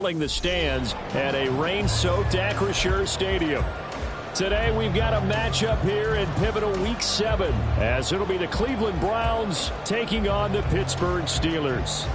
The stands at a rain-soaked Acrisure Stadium. Today we've got a matchup here in pivotal Week 7 as it'll be the Cleveland Browns taking on the Pittsburgh Steelers.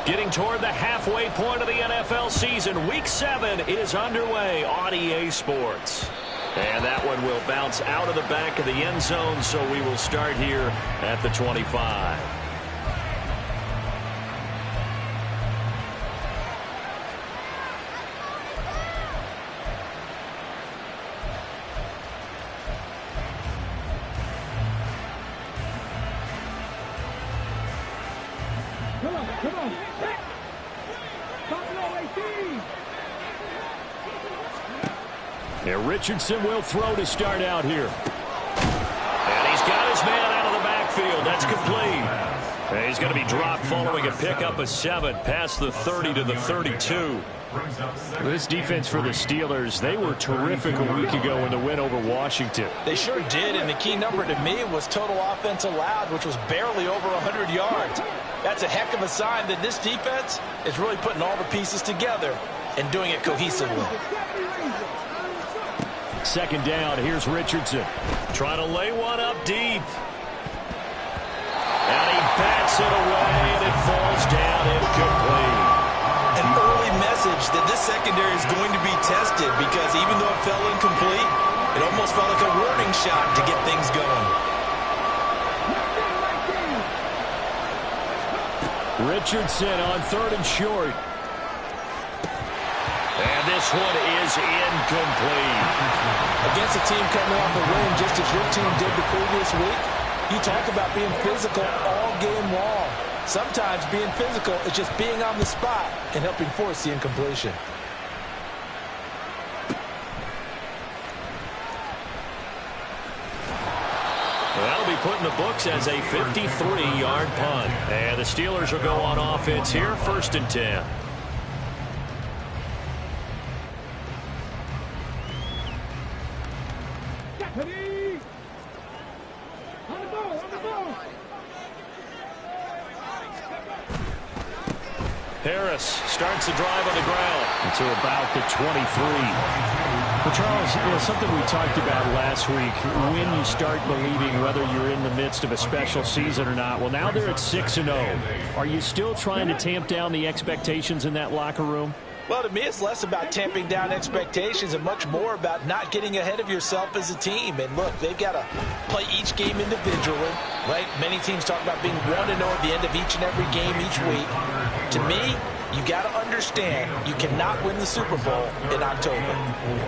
Getting toward the halfway point of the NFL season, Week 7 is underway on EA Sports. And that one will bounce out of the back of the end zone, so we will start here at the 25. Come on. And Richardson will throw to start out here. And he's got his man out of the backfield. That's complete. And he's going to be dropped following a pickup of 7 past the 30 to the 32. This defense for the Steelers, they were terrific a week ago in the win over Washington. They sure did, and the key number to me was total offense allowed, which was barely over 100 yards. That's a heck of a sign that this defense is really putting all the pieces together and doing it cohesively. Second down, here's Richardson. Trying to lay one up deep. And he bats it away, and it falls down incomplete. An early message that this secondary is going to be tested because even though it fell incomplete, it almost felt like a warning shot to get things going. Richardson on 3rd and short. And this one is incomplete. Against a team coming off a win just as your team did the previous week, you talk about being physical all game long. Sometimes being physical is just being on the spot and helping force the incompletion. That'll be put in the books as a 53-yard punt. And the Steelers will go on offense here, 1st and 10. Harris starts the drive on the ground to about the 23. Well, Charles, something we talked about last week, when you start believing whether you're in the midst of a special season or not. Well, now they're at 6-0. Are you still trying to tamp down the expectations in that locker room? Well, to me, it's less about tamping down expectations and much more about not getting ahead of yourself as a team. And look, they've got to play each game individually, right? Many teams talk about being 1-0 at the end of each and every game each week. To me, you got to understand you cannot win the Super Bowl in October.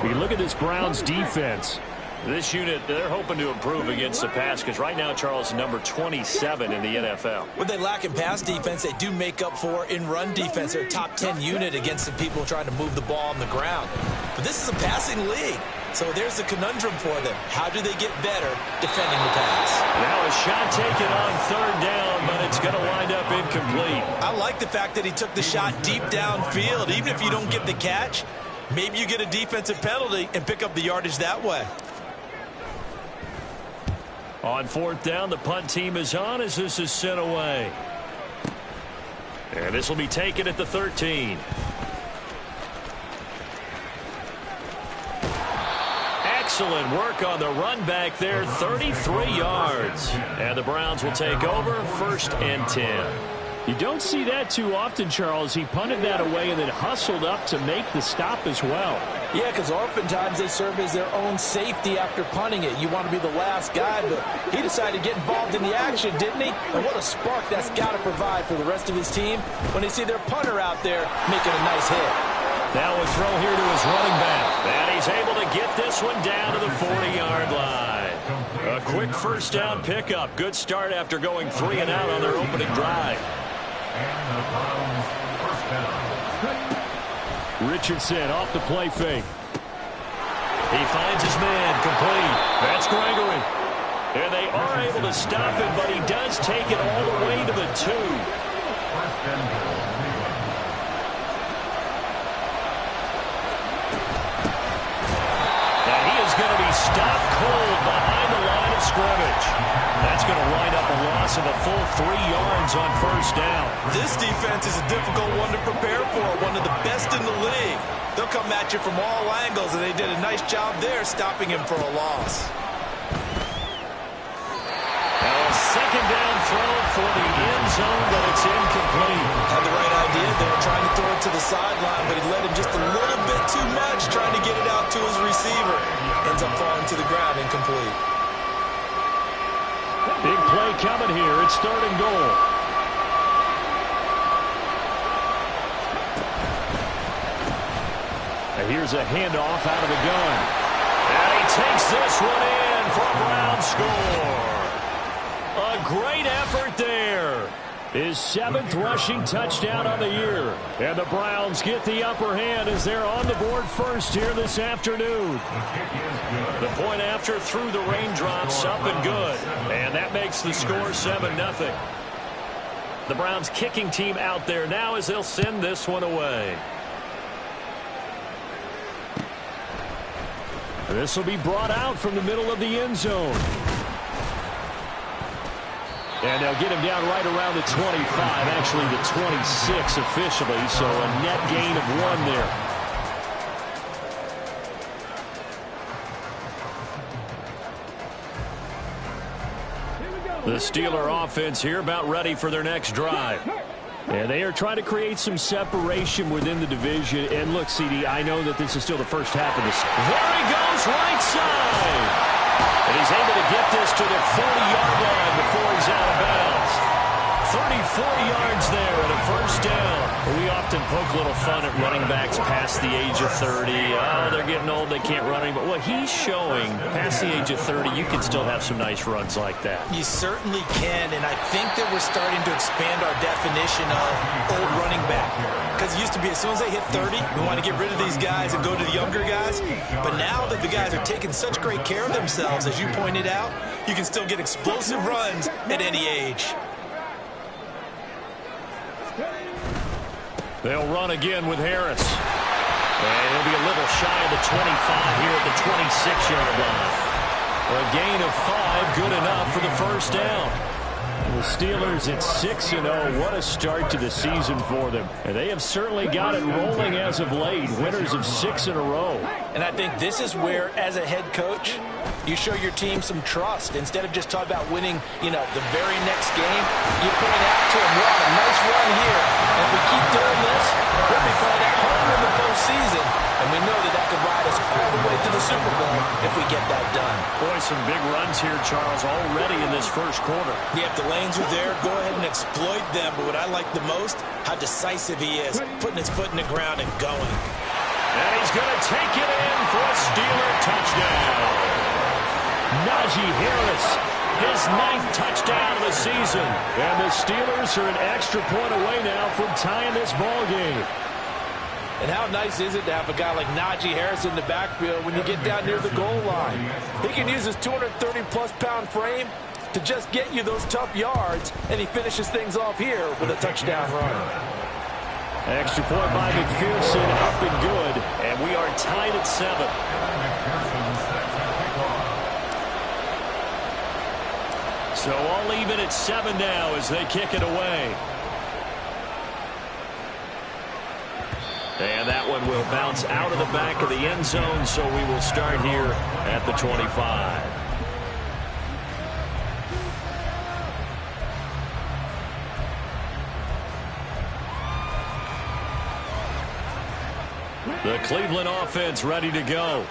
You look at this Browns defense. This unit, they're hoping to improve against the pass because right now, Charles, number 27 in the NFL. When they lack in pass defense, they do make up for in run defense. They're a top 10 unit against the people trying to move the ball on the ground. But this is a passing league. So there's the conundrum for them. How do they get better defending the pass? Now a shot taken on 3rd down, but it's going to wind up incomplete. I like the fact that he took the shot deep downfield. Even if you don't get the catch, maybe you get a defensive penalty and pick up the yardage that way. On 4th down, the punt team is on as this is sent away. And this will be taken at the 13. Excellent work on the run back there, 33 yards. And the Browns will take over, 1st and 10. You don't see that too often, Charles. He punted that away and then hustled up to make the stop as well. Yeah, because oftentimes they serve as their own safety after punting it. You want to be the last guy, but he decided to get involved in the action, didn't he? And what a spark that's got to provide for the rest of his team when they see their punter out there making a nice hit. Now a throw here to his running back. And he's able to get this one down to the 40-yard line. A quick 1st down pickup. Good start after going 3 and out on their opening drive. Richardson off the play fake. He finds his man, complete. That's Gregory. And they are able to stop him, but he does take it all the way to the 2. he's stopped cold behind the line of scrimmage. That's going to wind up a loss of a full 3 yards on first down. This defense is a difficult one to prepare for, one of the best in the league. They'll come at you from all angles, and they did a nice job there stopping him for a loss. Now a second down throw for the end zone, but it's incomplete. Had the right idea there, trying to throw it to the sideline, but he led him just a little bit too much, trying to get it out to his receiver. Ends up falling to the ground, incomplete. Big play coming here. It's 3rd and goal. And here's a handoff out of the gun. And he takes this one in for a Brown score. A great effort there. His 7th rushing touchdown on the year. And the Browns get the upper hand as they're on the board first here this afternoon. The point after through the raindrops, up and good. And that makes the score 7-0. The Browns kicking team out there now as they'll send this one away. This will be brought out from the middle of the end zone. And they'll get him down right around the 25, actually the 26 officially, so a net gain of 1 there. The Steeler offense here about ready for their next drive. And they are trying to create some separation within the division. And look, CD, I know that this is still the first half of this. There he goes, right side. And he's able to get this to the 40-yard line before he's out of bounds. 34 yards there and a first down. We often poke a little fun at running backs past the age of 30. Oh, they're getting old, they can't run anymore. Well, he's showing past the age of 30, you can still have some nice runs like that. You certainly can, and I think that we're starting to expand our definition of old running back. Because it used to be as soon as they hit 30, we want to get rid of these guys and go to the younger guys. But now that the guys are taking such great care of themselves, as you pointed out, you can still get explosive runs at any age. They'll run again with Harris. And he'll be a little shy of the 25 here at the 26-yard line. A gain of 5, good enough for the first down. The Steelers at 6-0. What a start to the season for them. And they have certainly got it rolling as of late. Winners of 6 in a row. And I think this is where, as a head coach, you show your team some trust. Instead of just talking about winning, the very next game, you point out to them, wow, a nice run here. And if we keep doing this, we'll be playing at home in the postseason. And we know that could ride us all the way to the Super Bowl if we get that done. Boy, some big runs here, Charles, already in this first quarter. Yeah, if the lanes are there, go ahead and exploit them. But what I like the most, how decisive he is, putting his foot in the ground and going. And he's going to take it in for a Steeler touchdown. Najee Harris, his 9th touchdown of the season. And the Steelers are an extra point away now from tying this ball game. And how nice is it to have a guy like Najee Harris in the backfield when you get down near the goal line? He can use his 230-plus pound frame to just get you those tough yards, and he finishes things off here with a touchdown run. Extra point by McPherson, up and good, and we are tied at 7. So all even at 7 now as they kick it away. And that one will bounce out of the back of the end zone, so we will start here at the 25. The Cleveland offense ready to go.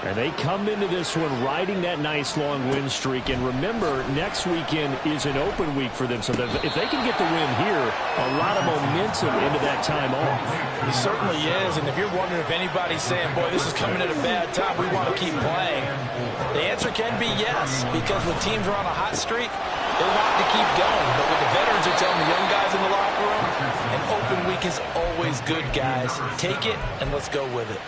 And they come into this one riding that nice long win streak. And remember, next weekend is an open week for them. So if they can get the win here, a lot of momentum into that time off. It certainly is. And if you're wondering if anybody's saying, boy, this is coming at a bad time, we want to keep playing, the answer can be yes. Because when teams are on a hot streak, they want to keep going. But what the veterans are telling the young guys in the locker room, an open week is always good, guys. Take it and let's go with it.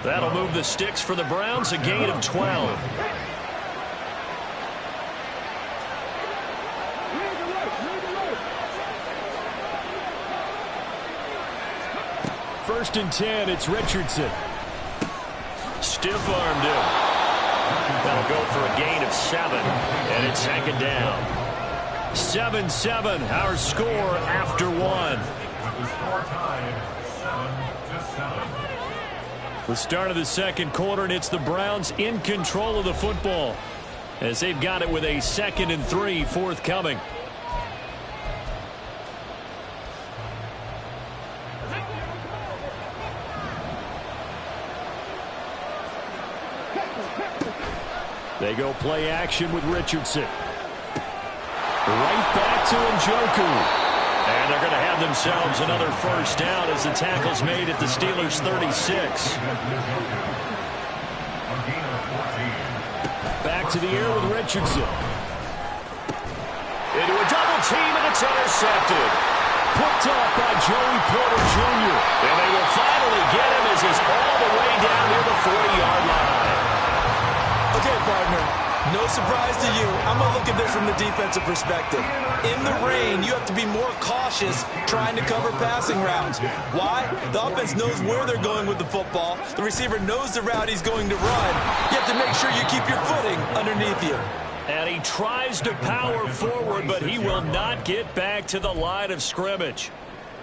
That'll move the sticks for the Browns, a gain of 12. First and 10, it's Richardson. Stiff-armed him. That'll go for a gain of 7, and it's second down. 7-7, our score after 1. The start of the second quarter, and it's the Browns in control of the football as they've got it with a 2nd and 3 forthcoming. They go play action with Richardson. Right back to Njoku. And they're going to have themselves another first down as the tackle's made at the Steelers' 36. Back to the air with Richardson. Into a double team, and it's intercepted. Picked off by Joey Porter Jr. And they will finally get him as he's all the way down near the 40-yard line. Okay, partner, no surprise to you. I'm going to look at this from the defensive perspective. In the rain, you have to be more cautious trying to cover passing routes. Why? The offense knows where they're going with the football. The receiver knows the route he's going to run. You have to make sure you keep your footing underneath you. And he tries to power forward, but he will not get back to the line of scrimmage.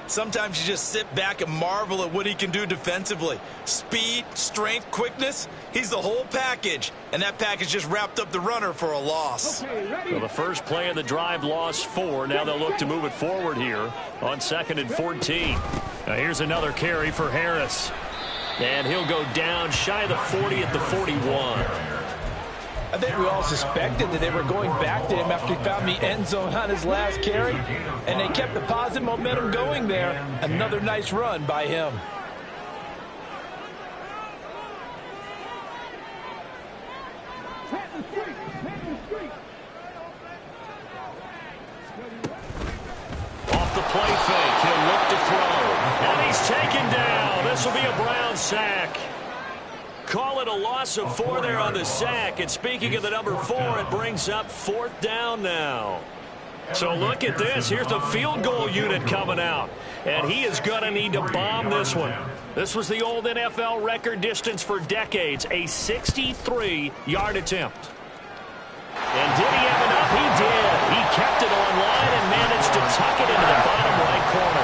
Sometimes you just sit back and marvel at what he can do defensively. Speed, strength, quickness, he's the whole package. And that package just wrapped up the runner for a loss. So the first play of the drive lost 4. Now they'll look to move it forward here on 2nd and 14. Now here's another carry for Harris. And he'll go down shy of the 40 at the 41. I think we all suspected that they were going back to him after he found the end zone on his last carry, and they kept the positive momentum going there. Another nice run by him. Off the play fake, he'll look to throw, and he's taken down. This will be a Brown sack. Call it a loss of 4 there on the sack. And speaking of the number 4, it brings up 4th down now. So look at this. Here's the field goal unit coming out. And he is going to need to bomb this one. This was the old NFL record distance for decades, a 63-yard attempt. And did he have enough? He did. He kept it on line and managed to tuck it into the bottom right corner.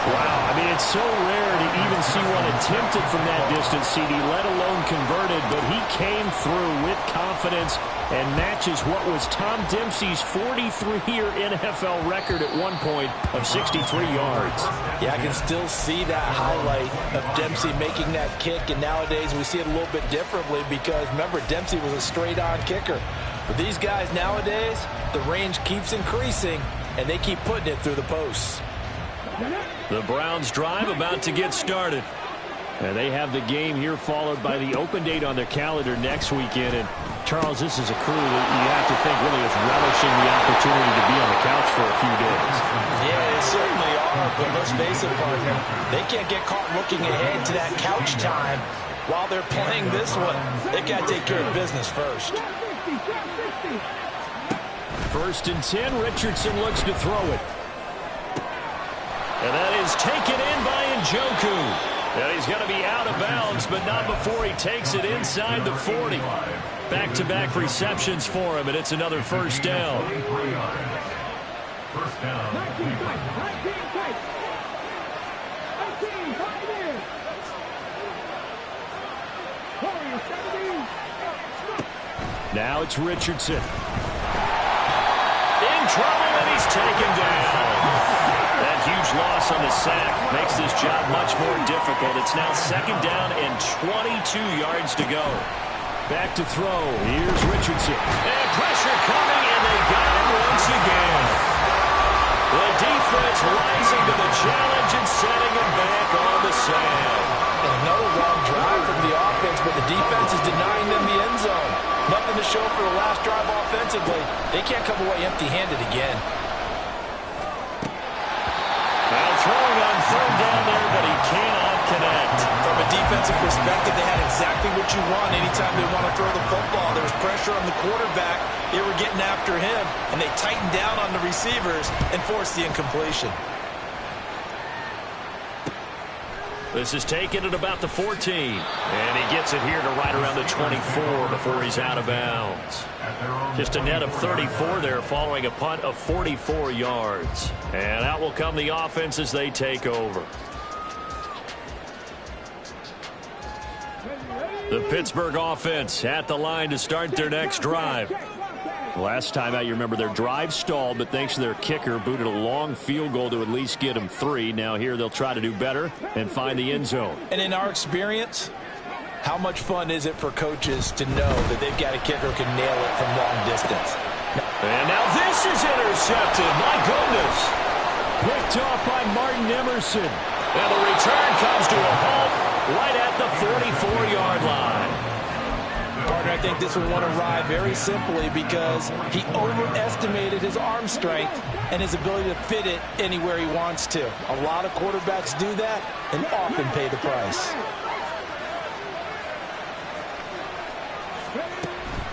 Wow, I mean, it's so rare to even see one attempted from that distance, CD, let alone converted, but he came through with confidence and matches what was Tom Dempsey's 43-year NFL record at one point of 63 yards. Yeah, I can still see that highlight of Dempsey making that kick, and nowadays we see it a little bit differently because, remember, Dempsey was a straight-on kicker. But these guys nowadays, the range keeps increasing, and they keep putting it through the posts. The Browns drive about to get started. And they have the game here followed by the open date on their calendar next weekend. And, Charles, this is a crew that you have to think really is relishing the opportunity to be on the couch for a few days. Yeah, they certainly are, but let's face it, partner, they can't get caught looking ahead to that couch time while they're playing this one. They've got to take care of business first. 1st and 10, Richardson looks to throw it. And that is taken in by Njoku. And he's going to be out of bounds, but not before he takes it inside the 40. Back-to-back receptions for him, and it's another first down. Now it's Richardson. In trouble, and he's taken down. That huge loss on the sack makes this job much more difficult. It's now 2nd down and 22 yards to go. Back to throw. Here's Richardson. And pressure coming, and they got him once again. The defense rising to the challenge and setting him back on the sand. And another long drive from the offense, but the defense is denying them the end zone. Nothing to show for the last drive offensively. They can't come away empty-handed again. Now throwing on 3rd down there, but he cannot connect. From a defensive perspective, they had exactly what you want anytime they want to throw the football. There was pressure on the quarterback. They were getting after him, and they tightened down on the receivers and forced the incompletion. This is taken at about the 14. And he gets it here to right around the 24 before he's out of bounds. Just a net of 34 there following a punt of 44 yards. And out will come the offense as they take over. The Pittsburgh offense at the line to start their next drive. Last time out, you remember their drive stalled, but thanks to their kicker, booted a long field goal to at least get them 3. Now here they'll try to do better and find the end zone. And in our experience, how much fun is it for coaches to know that they've got a kicker who can nail it from long distance? And now this is intercepted. My goodness. Picked off by Martin Emerson. And the return comes to a halt right at the 44-yard line. Partner, I think this one won a ride very simply because he overestimated his arm strength and his ability to fit it anywhere he wants to. A lot of quarterbacks do that and often pay the price.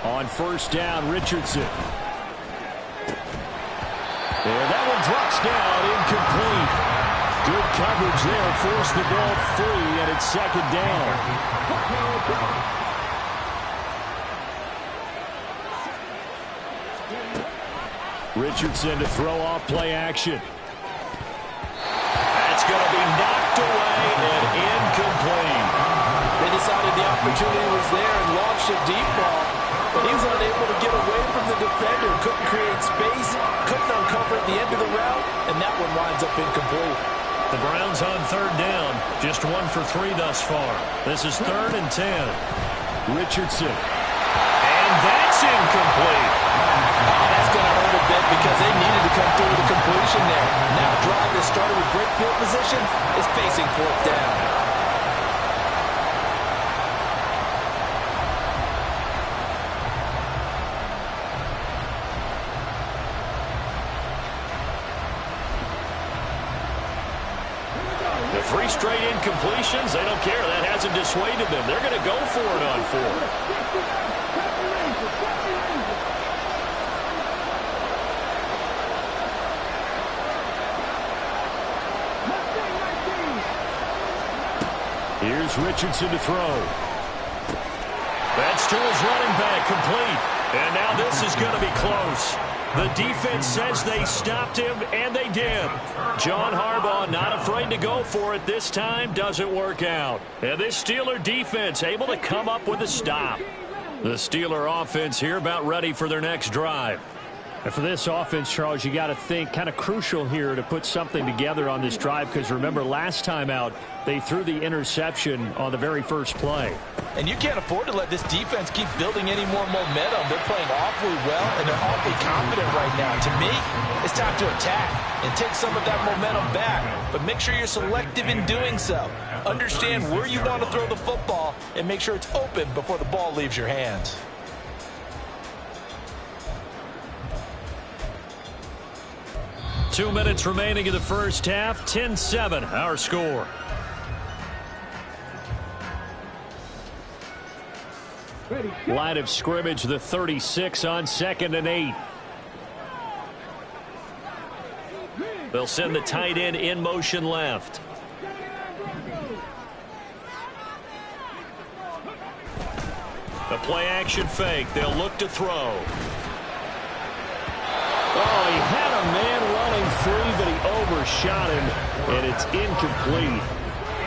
On first down, Richardson. And that one drops down, incomplete. Good coverage there, forced the ball free, and it's second down. Richardson to throw off play action. That's going to be knocked away and incomplete. They decided the opportunity was there and launched a deep ball, but he was unable to get away from the defender. Couldn't create space, couldn't uncover at the end of the route, and that one winds up incomplete. The Browns on third down, just 1 for 3 thus far. This is 3rd and 10. Richardson. And that's incomplete. Oh, that's going to hurt a bit because they needed to come through with a completion there. Now a drive that started with great field position is facing 4th down. The 3 straight incompletions, they don't care. That hasn't dissuaded them. They're going to go for it on 4th. Here's Richardson to throw. That's to his running back, complete. And now this is going to be close. The defense says they stopped him, and they did. John Harbaugh not afraid to go for it this time. Doesn't work out. And this Steeler defense able to come up with a stop. The Steeler offense here about ready for their next drive. And for this offense, Charles, you got to think kind of crucial here to put something together on this drive because remember last time out they threw the interception on the very first play. And you can't afford to let this defense keep building any more momentum. They're playing awfully well and they're awfully confident right now. To me, it's time to attack and take some of that momentum back. But make sure you're selective in doing so. Understand where you want to throw the football and make sure it's open before the ball leaves your hands. Two minutes remaining in the first half. 10-7, our score. Line of scrimmage, the 36 on 2nd and 8. They'll send the tight end in motion left. The play action fake. They'll look to throw. Oh, he had a man running free, but he overshot him, and it's incomplete.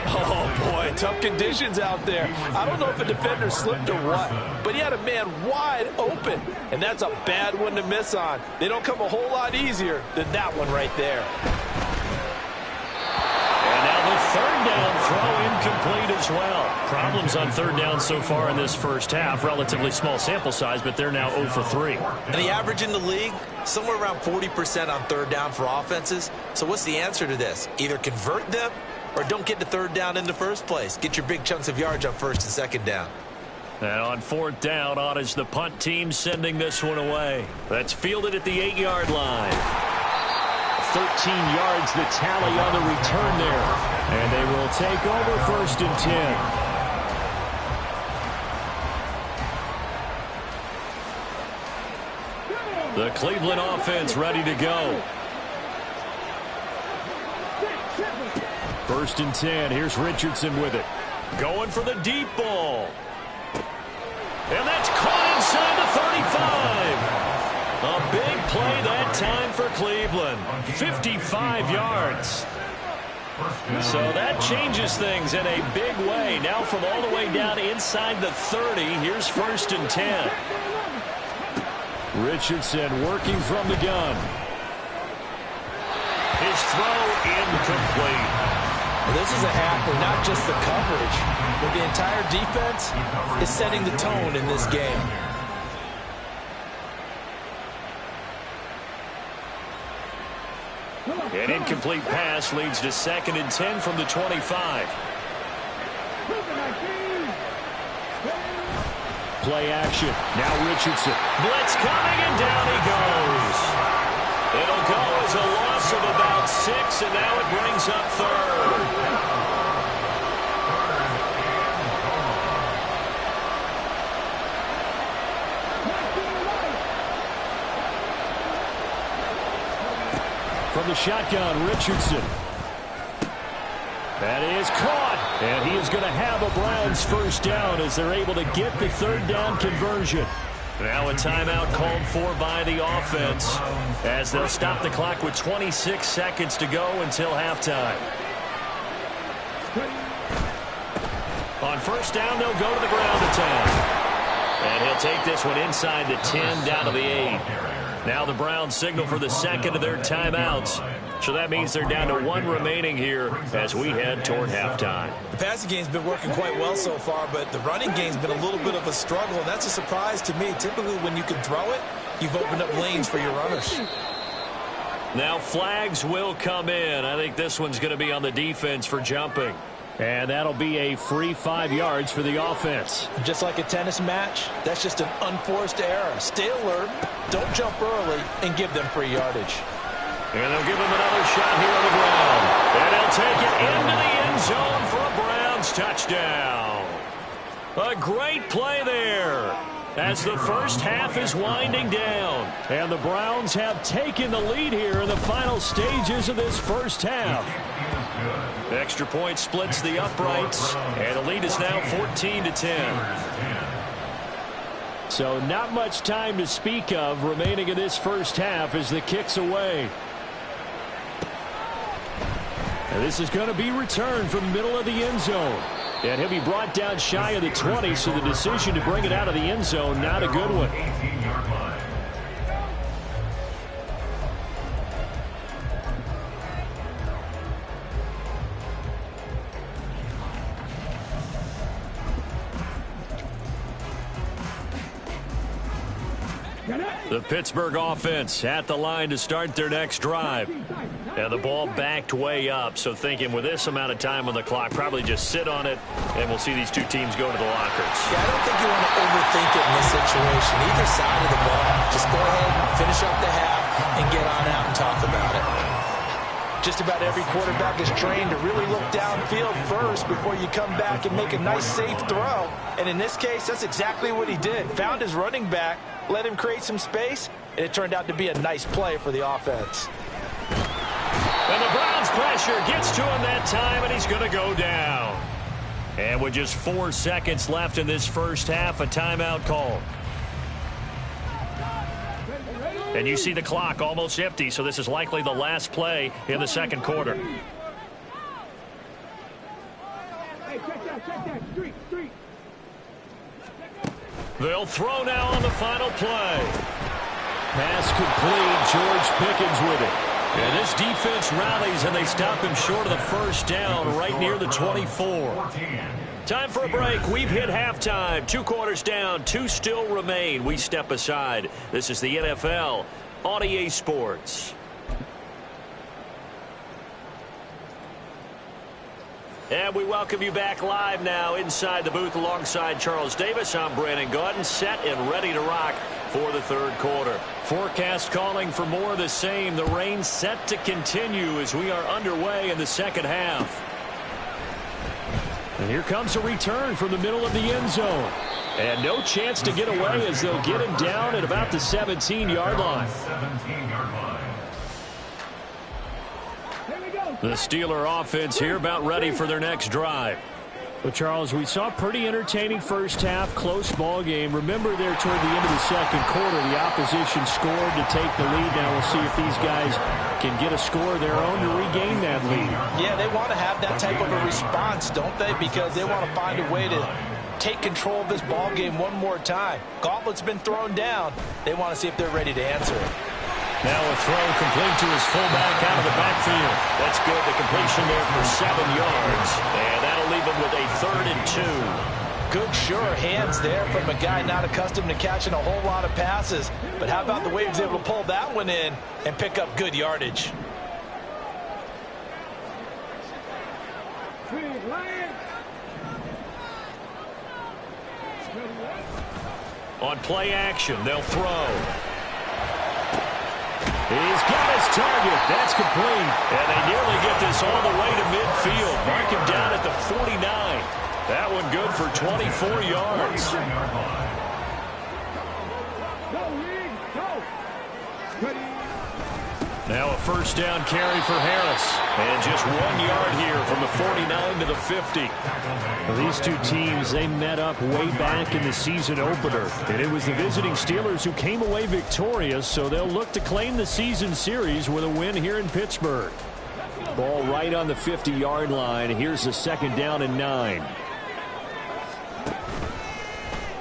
Oh, boy, tough conditions out there. I don't know if a defender slipped or what, but he had a man wide open, and that's a bad one to miss on. They don't come a whole lot easier than that one right there. And now the third down throw incomplete as well. Problems on third down so far in this first half. Relatively small sample size, but they're now 0 for 3. And the average in the league, somewhere around 40% on third down for offenses. So what's the answer to this? Either convert them or don't get the third down in the first place. Get your big chunks of yards on first and second down. And on fourth down, on is the punt team sending this one away. That's fielded at the 8-yard line. 13 yards the tally on the return there. And they will take over first and 10. The Cleveland offense ready to go. First and 10. Here's Richardson with it. Going for the deep ball. And that's caught inside the 35. A big play that time for Cleveland. 55 yards. So that changes things in a big way. Now from all the way down inside the 30, here's first and 10. Richardson working from the gun. His throw incomplete. Well, this is a half where not just the coverage, but the entire defense is setting the tone in this game. An incomplete pass leads to second and 10 from the 25. Play action. Now Richardson. Blitz coming, and down he goes. It'll go as a loss of about 6, and now it brings up third. From the shotgun, Richardson. That is caught. And he is going to have a Browns first down as they're able to get the third down conversion. Now a timeout called for by the offense as they'll stop the clock with 26 seconds to go until halftime. On first down, they'll go to the ground attack. And he'll take this one inside the 10 down to the 8. Now the Browns signal for the second of their timeouts. So that means they're down to 1 remaining here as we head toward halftime. The passing game's been working quite well so far, but the running game's been a little bit of a struggle, and that's a surprise to me. Typically, when you can throw it, you've opened up lanes for your runners. Now flags will come in. I think this one's going to be on the defense for jumping. And that'll be a free 5 yards for the offense. Just like a tennis match, that's just an unforced error. Stay alert, don't jump early, and give them free yardage. And they'll give him another shot here on the ground. And they'll take it into the end zone for a Browns touchdown. A great play there as the first half is winding down. And the Browns have taken the lead here in the final stages of this first half. The extra point splits the uprights, and the lead is now 14-10. So not much time to speak of remaining in this first half as the kick's away. And this is going to be returned from the middle of the end zone. And he'll be brought down shy of the 20, so the decision to bring it out of the end zone, not a good one. The Pittsburgh offense at the line to start their next drive. And the ball backed way up, so thinking with this amount of time on the clock, probably just sit on it, and we'll see these two teams go to the lockers. Yeah, I don't think you want to overthink it in this situation. Either side of the ball, just go ahead, finish up the half, and get on out and talk about it. Just about every quarterback is trained to really look downfield first before you come back and make a nice, safe throw. And in this case, that's exactly what he did. Found his running back, let him create some space, and it turned out to be a nice play for the offense. And the Browns pressure gets to him that time, and he's going to go down. And with just 4 seconds left in this first half, a timeout call. And you see the clock almost empty, so this is likely the last play in the second quarter. Hey, check that. Street. They'll throw now on the final play. Pass complete. George Pickens with it. And this defense rallies, and they stop him short of the first down right near the 24. Time for a break. We've hit halftime. 2 quarters down. 2 still remain. We step aside. This is the NFL on EA Sports. And we welcome you back live now inside the booth alongside Charles Davis. I'm Brandon Gaudin, set and ready to rock for the third quarter. Forecast calling for more of the same. The rain set to continue as we are underway in the second half. And here comes a return from the middle of the end zone. And no chance to get away as they'll get him down at about the 17-yard line. Here we go. The Steeler offense here about ready for their next drive. Well, Charles, we saw a pretty entertaining first half, close ball game. Remember there toward the end of the second quarter, the opposition scored to take the lead. Now we'll see if these guys can get a score of their own to regain that lead. Yeah, they want to have that type of a response, don't they? Because they want to find a way to take control of this ball game one more time. Gauntlet's been thrown down. They want to see if they're ready to answer it. Now a throw complete to his fullback out of the backfield. That's good. The completion there for 7 yards. And that'll leave him with a 3rd and 2. Good, sure hands there from a guy not accustomed to catching a whole lot of passes. But how about the way he was able to pull that one in and pick up good yardage? On play action, they'll throw. He's got his target. That's complete. And they nearly get this all the way to midfield. Mark him down at the 49. That one good for 24 yards. Now a first down carry for Harris. And just 1 yard here from the 49 to the 50. Well, these two teams, they met up way back in the season opener. And it was the visiting Steelers who came away victorious, so they'll look to claim the season series with a win here in Pittsburgh. Ball right on the 50-yard line. Here's a 2nd down and 9.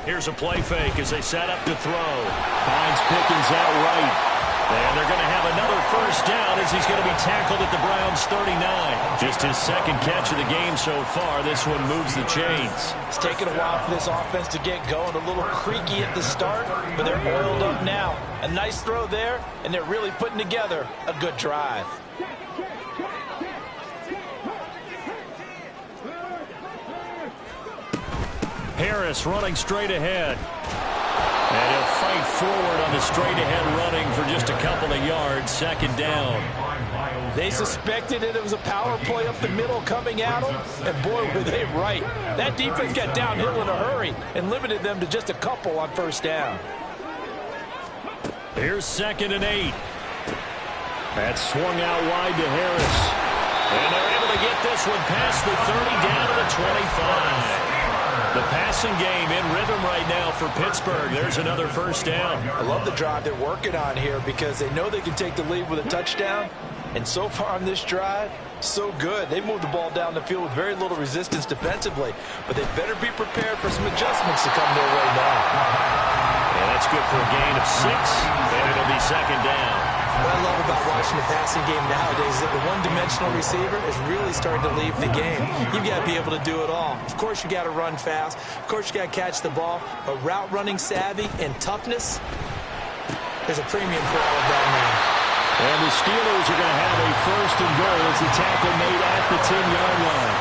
Here's a play fake as they set up to throw. Finds Pickens out right. And they're going to have another first down as he's going to be tackled at the Browns' 39. Just his 2nd catch of the game so far. This one moves the chains. It's taken a while for this offense to get going. A little creaky at the start, but they're oiled up now. A nice throw there, and they're really putting together a good drive. Harris running straight ahead. And he'll fight forward on the straight-ahead running for just a couple of yards. 2nd down. They suspected it was a power play up the middle coming at them, and boy, were they right. That defense got downhill in a hurry and limited them to just a couple on first down. Here's 2nd and 8. That swung out wide to Harris. And they're able to get this one past the 30 down to the 25. The passing game in rhythm right now for Pittsburgh. There's another first down. I love the drive they're working on here because they know they can take the lead with a touchdown. And so far on this drive, so good. They moved the ball down the field with very little resistance defensively. But they better be prepared for some adjustments to come their way now. And that's good for a gain of 6. And it'll be 2nd down. What I love about watching the passing game nowadays is that the one-dimensional receiver is really starting to leave the game. You've got to be able to do it all. Of course, you got to run fast. Of course, you got to catch the ball. But route running savvy and toughness, there's a premium for all of that now. And the Steelers are going to have a 1st and goal as the tackle made at the 10-yard line.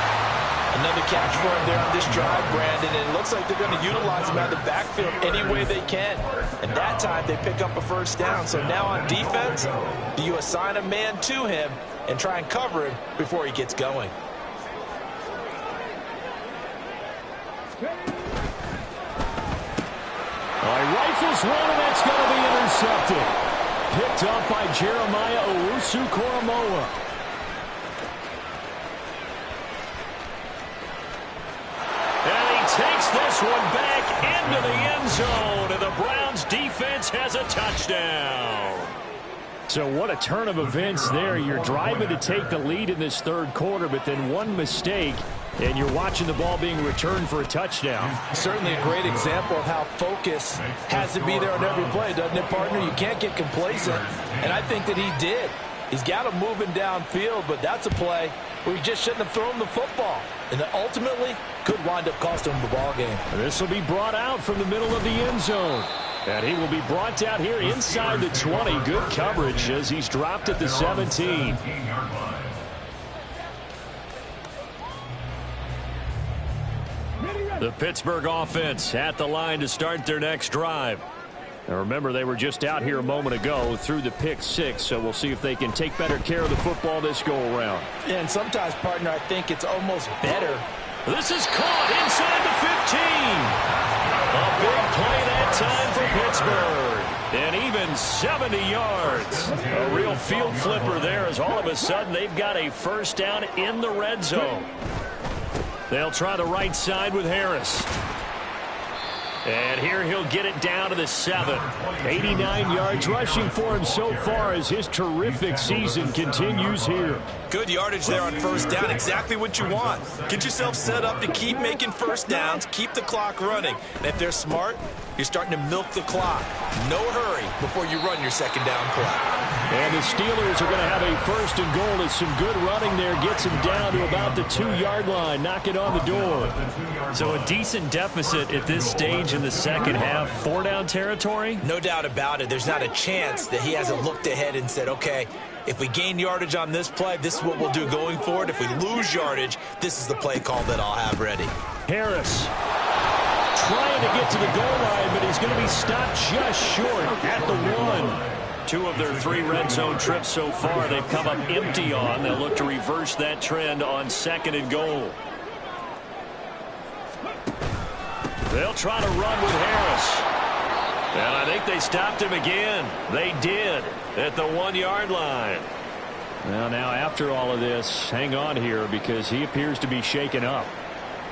Another catch for him there on this drive, Brandon, and it looks like they're going to utilize him out of the backfield any way they can. And that time, they pick up a first down. So now on defense, do you assign a man to him and try and cover him before he gets going? All right, rifles one, and that's going to be intercepted. Picked up by Jeremiah Owusu-Koramoah. Takes this one back into the end zone, and the Browns defense has a touchdown. So what a turn of events there. You're driving to take the lead in this 3rd quarter, but then one mistake, and you're watching the ball being returned for a touchdown. Certainly a great example of how focus has to be there on every play, doesn't it, partner? You can't get complacent, and I think that he did. He's got him moving downfield, but that's a play where he just shouldn't have thrown the football. And that ultimately could wind up costing him the ball game. This will be brought out from the middle of the end zone. And he will be brought down here inside the 20. Good coverage as he's dropped at the 17. The Pittsburgh offense at the line to start their next drive. Now remember, they were just out here a moment ago through the pick 6, so we'll see if they can take better care of the football this go-around. Yeah, and sometimes, partner, I think it's almost better. This is caught inside the 15. A big play that time for Pittsburgh. And even 70 yards. A real field flipper there as all of a sudden they've got a first down in the red zone. They'll try the right side with Harris. And here he'll get it down to the 7. 89 yards rushing for him so far as his terrific season continues here. Good yardage there on first down. Exactly what you want. Get yourself set up to keep making first downs, keep the clock running. And if they're smart, you're starting to milk the clock. No hurry before you run your second down play. And the Steelers are going to have a first and goal as some good running there gets him down to about the 2-yard line. Knock it on the door. So a decent deficit at this stage in the second half. 4-down territory? No doubt about it. There's not a chance that he hasn't looked ahead and said, okay, if we gain yardage on this play, this is what we'll do going forward. If we lose yardage, this is the play call that I'll have ready. Harris trying to get to the goal line, but he's going to be stopped just short at the 1. 2 of their 3 red zone trips so far they've come up empty on. They'll look to reverse that trend on second and goal. They'll try to run with Harris. And I think they stopped him again. They did at the 1-yard line. Well, now after all of this, hang on here because he appears to be shaken up.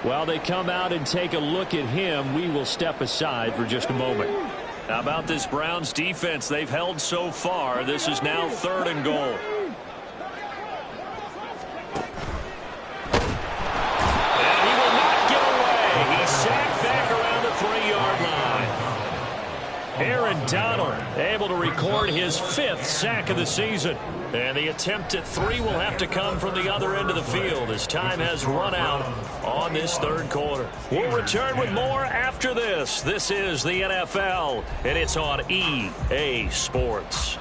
While they come out and take a look at him, we will step aside for just a moment. How about this Browns defense they've held so far? This is now 3rd and goal. And he will not get away. He's sacked back around the 3-yard line. Aaron Donald able to record his 5th sack of the season. And the attempt at 3 will have to come from the other end of the field as time has run out on this 3rd quarter. We'll return with more after this. This is the NFL, and it's on EA Sports.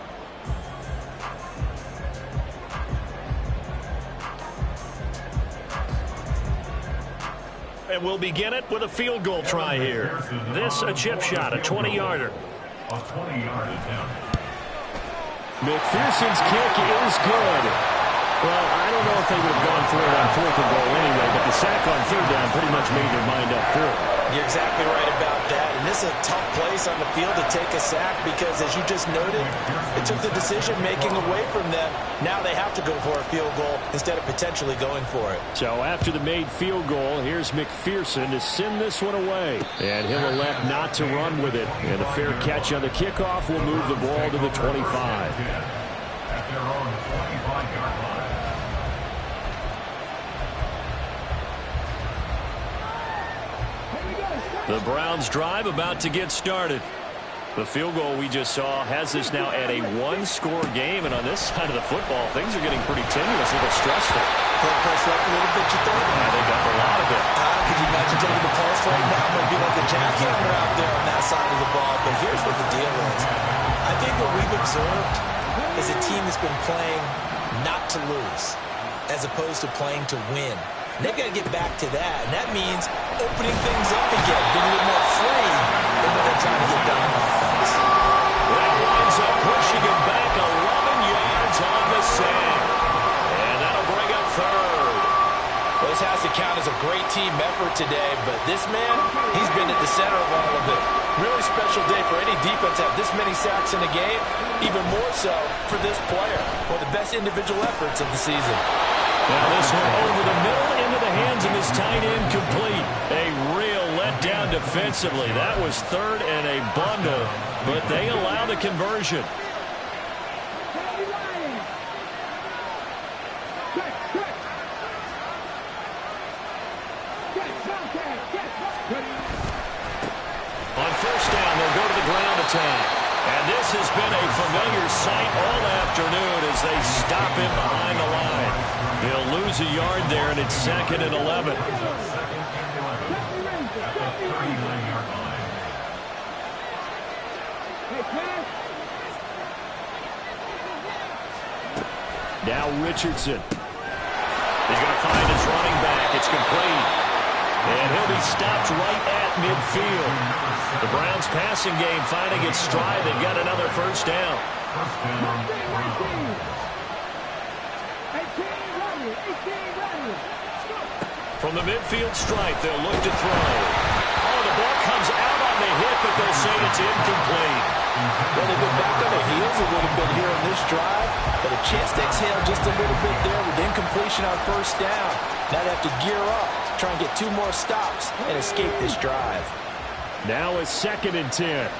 And we'll begin it with a field goal try here. This a chip shot, a 20-yarder. A 20-yarder down. McPherson's kick is good. Well, I don't know if they would have gone for it on 4th and goal anyway, but the sack on 3rd down pretty much made their mind up for it. You're exactly right about that. And this is a tough place on the field to take a sack because, as you just noted, it took the decision-making away from them. Now they have to go for a field goal instead of potentially going for it. So after the made field goal, here's McPherson to send this one away. And he'll elect not to run with it. And a fair catch on the kickoff will move the ball to the 25. At their own 25-yard line. The Browns drive about to get started. The field goal we just saw has this now at a 1-score game, and on this side of the football, things are getting pretty tenuous, a little stressful. Blood pressure up a little bit, you think? I think up a lot of it. Could you imagine taking the pulse right now? It might be like a jackhammer out there on that side of the ball. But here's what the deal is. I think what we've observed is a team that's been playing not to lose as opposed to playing to win. And they've got to get back to that, and that means opening things up again, being a little more free than what they're trying to get done on offense. That winds up pushing him back 11 yards on the sack. And that'll bring up 3rd. Well, this has to count as a great team effort today, but this man, he's been at the center of all of it. Really special day for any defense to have this many sacks in a game, even more so for this player. One of the best individual efforts of the season. Now this one over the middle into the hands of his tight end complete. A real letdown defensively. That was 3rd and a bundle, but they allow the conversion. On 1st down, they'll go to the ground attack. And this has been a familiar sight all afternoon as they stop him behind the line. They'll lose a yard there, and it's 2nd and 11. Now Richardson. He's going to find his running back. It's complete. And he'll be stopped right at midfield. The Browns passing game finding its stride. They've got another 1st down. From the midfield stripe, they'll look to throw. Oh, the ball comes out on the hit, but they'll say it's incomplete. Well, they've been back on their heels a little bit here on this drive, but a chance to exhale just a little bit there with incompletion on first down. Now they have to gear up, try and get 2 more stops and escape this drive. Now a 2nd and 10.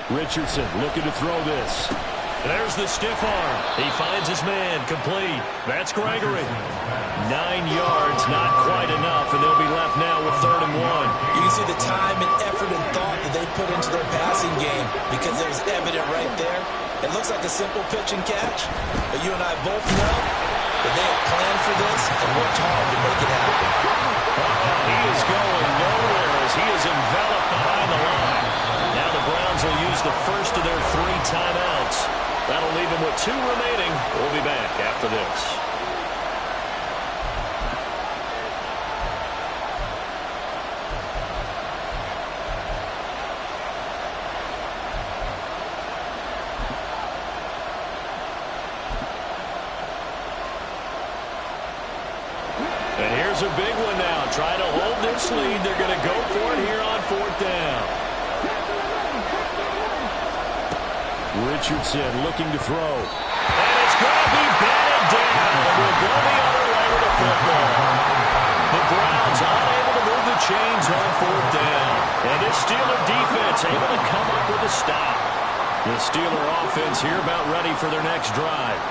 Richardson looking to throw this. There's the stiff arm. He finds his man, complete. That's Gregory. 9 yards, not quite enough, and they'll be left now with 3rd and 1. You can see the time and effort and thought that they put into their passing game because it was evident right there. It looks like a simple pitch and catch, but you and I both know that they have planned for this and worked hard to make it happen. He is going nowhere as he is enveloped behind the line. Now the Browns will use the first of their 3 timeouts. That'll leave them with 2 remaining. We'll be back after this. And here's a big one now. Trying to hold this lead. They're going to go for it here on 4th down. Richardson looking to throw. And it's going to be batted down. We'll go the other way with the football. The Browns unable to move the chains on 4th down. And this Steeler defense able to come up with a stop. The Steeler offense here about ready for their next drive.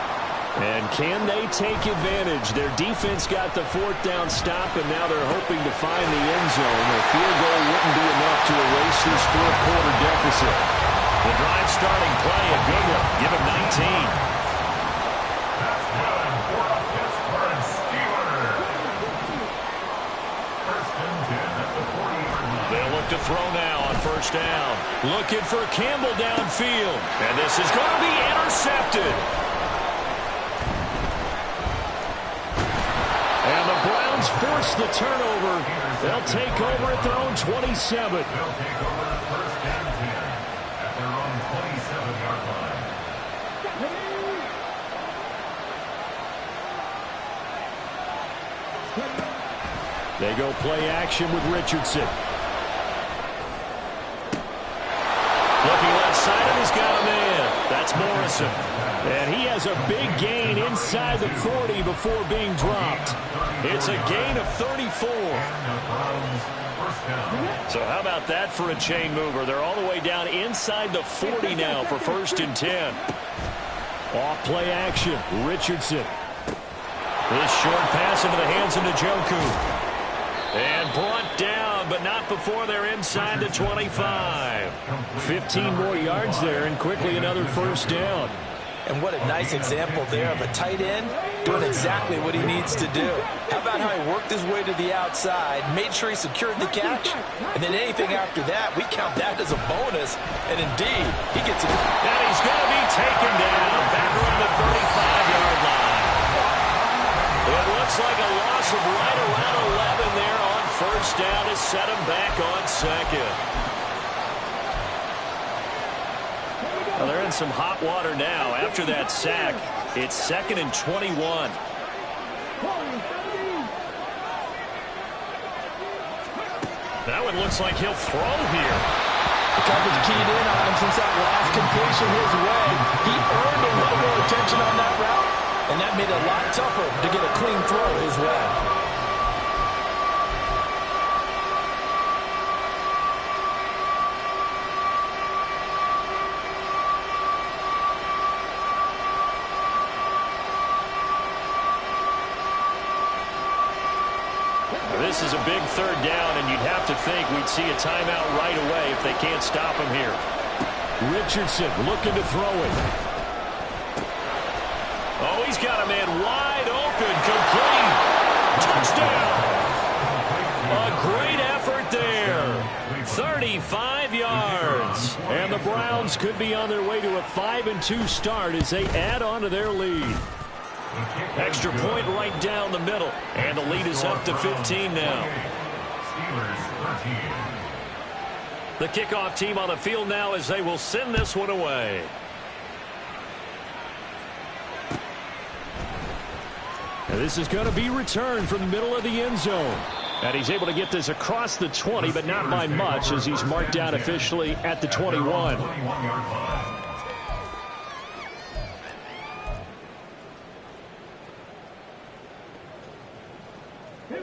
And can they take advantage? Their defense got the 4th down stop, and now they're hoping to find the end zone. A field goal wouldn't be enough to erase this 4th quarter deficit. The drive starting play, a good one. Give him 19. That's good for a Pittsburgh Steelers. 1st and 10 at the 40-yard line. They'll look to throw now on 1st down. Looking for Campbell downfield. And this is going to be intercepted. And the Browns force the turnover. They'll take over at their own 27. They'll take over 1st and 10 at their own 27-yard line. They go play action with Richardson. Looking left side, and he's got a man. That's Morrison. And he has a big gain inside the 40 before being dropped. It's a gain of 34. So how about that for a chain mover? They're all the way down inside the 40 now for 1st and 10. Off play action, Richardson. This short pass into the hands of Njoku. And brought down, but not before they're inside the 25. 15 more yards there, and quickly another 1st down. And what a nice example there of a tight end doing exactly what he needs to do. How about how he worked his way to the outside, made sure he secured the catch, and then anything after that, we count that as a bonus. And indeed, he gets it. And he's going to be taken down back around the 35-yard line. It looks like a loss of right around 11 there on 1st down to set him back on 2nd. Well, they're in some hot water now. After that sack, it's 2nd and 21. That one looks like he'll throw here. The coverage keyed in on him since that last completion his way. He earned a little more attention on that route, and that made it a lot tougher to get a clean throw his way. This is a big 3rd down, and you'd have to think we'd see a timeout right away if they can't stop him here. Richardson looking to throw it. Oh, he's got a man wide open, complete. Touchdown. A great effort there. 35 yards. And the Browns could be on their way to a 5-2 start as they add on to their lead. Extra point right down the middle. And the lead is up to 15 now. Steelers 13. The kickoff team on the field now as they will send this one away. And this is going to be returned from the middle of the end zone. And he's able to get this across the 20, but not by much, as he's marked down officially at the 21.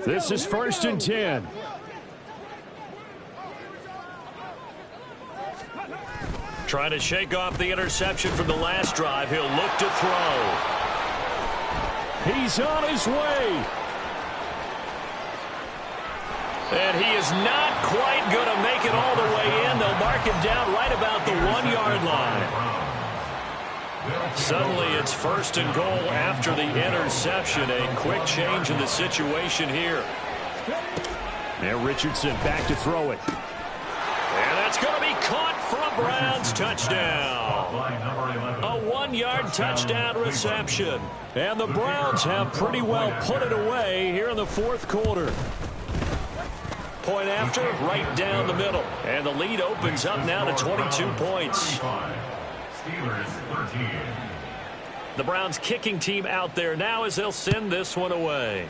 This is 1st and 10. Trying to shake off the interception from the last drive. He'll look to throw. He's on his way. And he is not quite going to make it all the way in. They'll mark him down right about the 1-yard line. Suddenly it's 1st and goal after the interception. A quick change in the situation here. Now Richardson back to throw it. And that's going to be caught for a Browns touchdown. A 1-yard touchdown reception. And the Browns have pretty well put it away here in the 4th quarter. Point after, right down the middle. And the lead opens up now to 22 points. Steelers 13. The Browns kicking team out there now as they'll send this one away.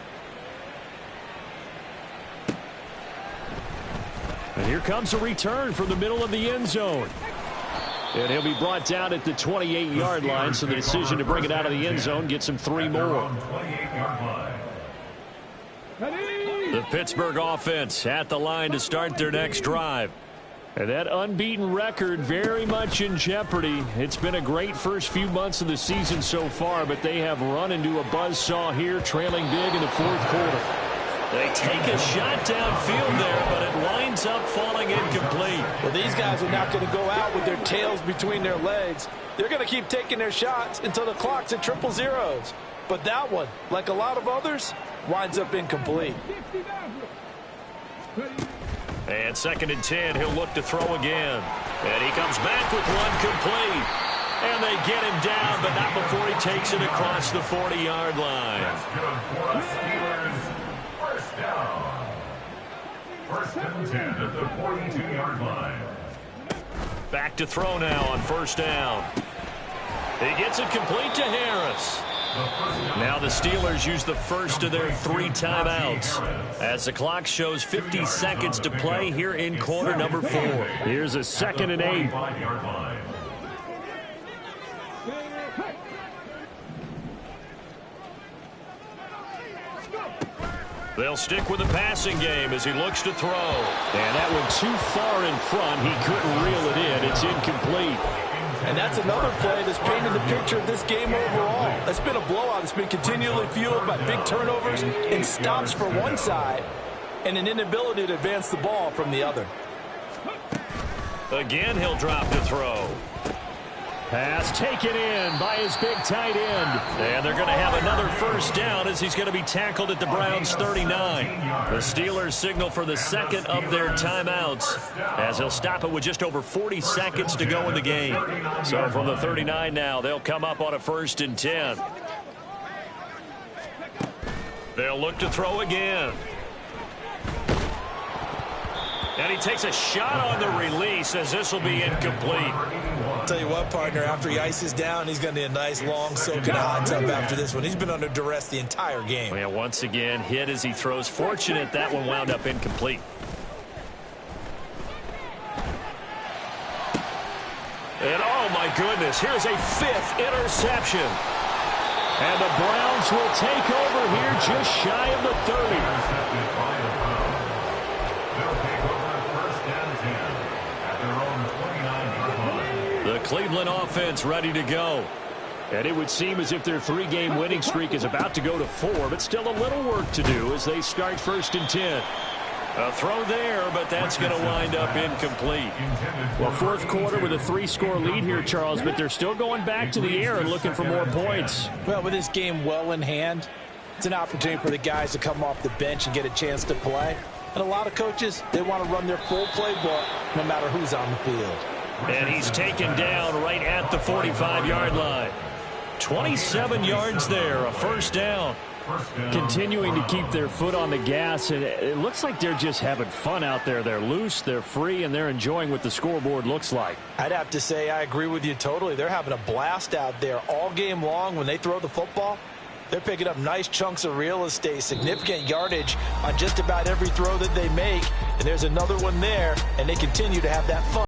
And here comes a return from the middle of the end zone. And he'll be brought down at the 28-yard line, so the decision to bring it out of the end zone gets him 3 more. The Pittsburgh offense at the line to start their next drive. And that unbeaten record very much in jeopardy. It's been a great first few months of the season so far, but they have run into a buzzsaw here, trailing big in the 4th quarter. They take a shot downfield there, but it winds up falling incomplete. Well, these guys are not going to go out with their tails between their legs. They're going to keep taking their shots until the clock's at 000. But that one, like a lot of others, winds up incomplete. And 2nd and 10, he'll look to throw again. And he comes back with one complete. And they get him down, but not before he takes it across the 40-yard line. That's good for the Steelers. First down. 1st and 10 at the 42-yard line. Back to throw now on 1st down. He gets it complete to Harris. Now the Steelers use the first of their 3 timeouts as the clock shows 50 seconds to play here in quarter number 4. Here's a 2nd and 8. They'll stick with the passing game as he looks to throw. And that one too far in front. He couldn't reel it in. It's incomplete. And that's another play that's painted the picture of this game overall. It's been a blowout. It's been continually fueled by big turnovers and stops for one side and an inability to advance the ball from the other. Again, he'll drop to throw. Pass taken in by his big tight end. And they're going to have another first down as he's going to be tackled at the Browns' 39. The Steelers signal for the 2nd of their timeouts as they'll stop it with just over 40 seconds to go in the game. So from the 39 now, they'll come up on a 1st and 10. They'll look to throw again. And he takes a shot on the release as this will be incomplete. I'll tell you what, partner, after he ices down, he's going to need a nice, long soak in a hot tub after this one. He's been under duress the entire game. Well, once again, hit as he throws. Fortunate that one wound up incomplete. And, oh, my goodness, here's a 5th interception. And the Browns will take over here just shy of the 30. The Cleveland offense ready to go. And it would seem as if their 3-game winning streak is about to go to 4, but still a little work to do as they start 1st and 10. A throw there, but that's going to wind up incomplete. Well, 4th quarter with a 3-score lead here, Charles, but they're still going back to the air and looking for more points. Well, with this game well in hand, it's an opportunity for the guys to come off the bench and get a chance to play. And a lot of coaches, they want to run their full playbook no matter who's on the field. And he's taken down right at the 45-yard line. 27 yards there, a 1st down. Continuing to keep their foot on the gas, and it looks like they're just having fun out there. They're loose, they're free, and they're enjoying what the scoreboard looks like. I'd have to say I agree with you totally. They're having a blast out there all game long when they throw the football. They're picking up nice chunks of real estate, significant yardage on just about every throw that they make. And there's another one there, and they continue to have that fun.